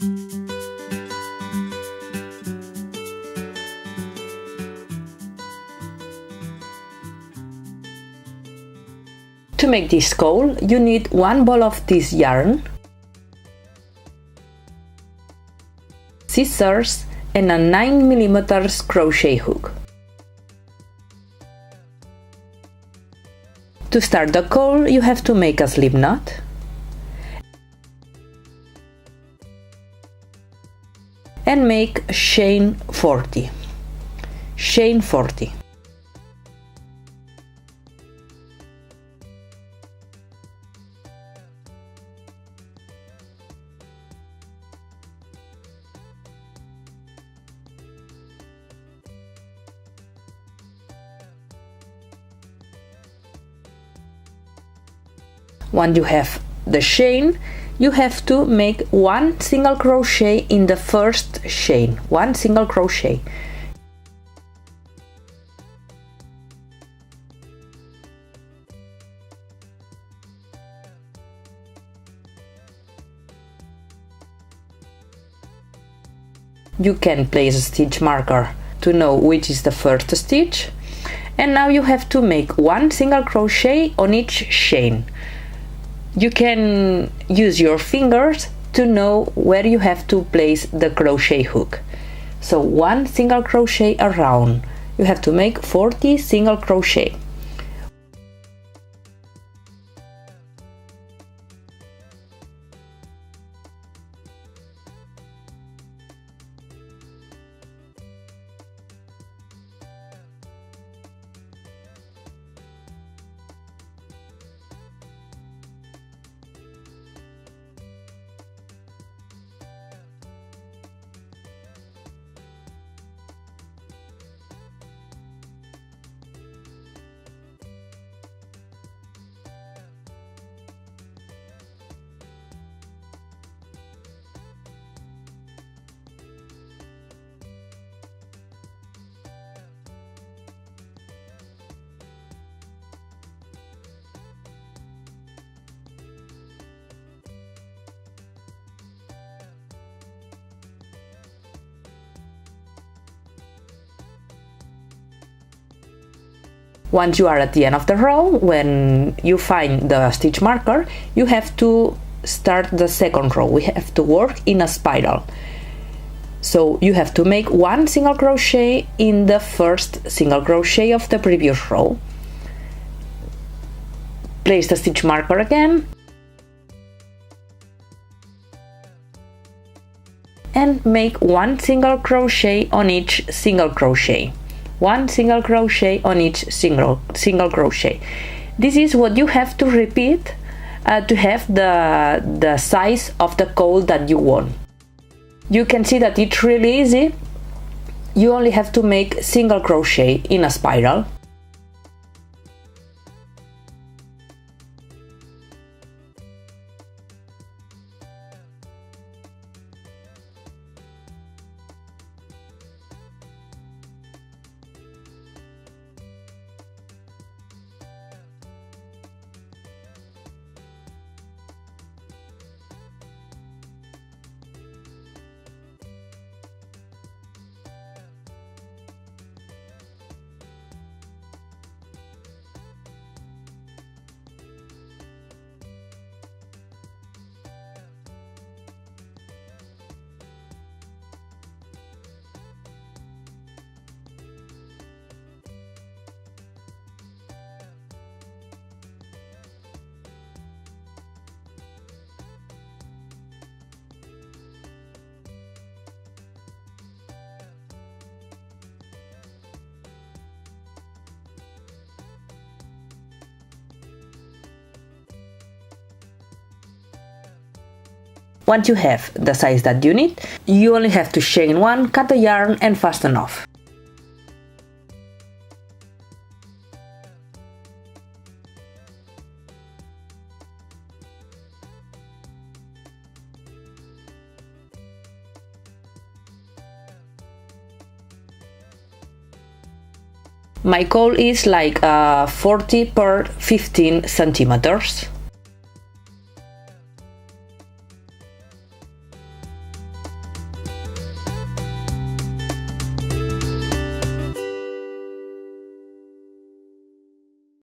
To make this cowl, you need one ball of this yarn, scissors, and a 9mm crochet hook. To start the cowl, you have to make a slip knot and make chain 40. Chain 40. Once you have the chain, you have to make one single crochet in the first chain, one single crochet. You can place a stitch marker to know which is the first stitch, and now you have to make one single crochet on each chain. You can use your fingers to know where you have to place the crochet hook. So one single crochet around. You have to make 40 single crochet. Once you are at the end of the row, when you find the stitch marker, you have to start the second row. We have to work in a spiral. So you have to make one single crochet in the first single crochet of the previous row. Place the stitch marker again and make one single crochet on each single crochet. One single crochet on each single crochet. This is what you have to repeat to have the size of the cowl that you want. You can see that it's really easy. You only have to make single crochet in a spiral. Once you have the size that you need, you only have to chain one, cut the yarn and fasten off. My cowl is like 40 per 15 centimeters.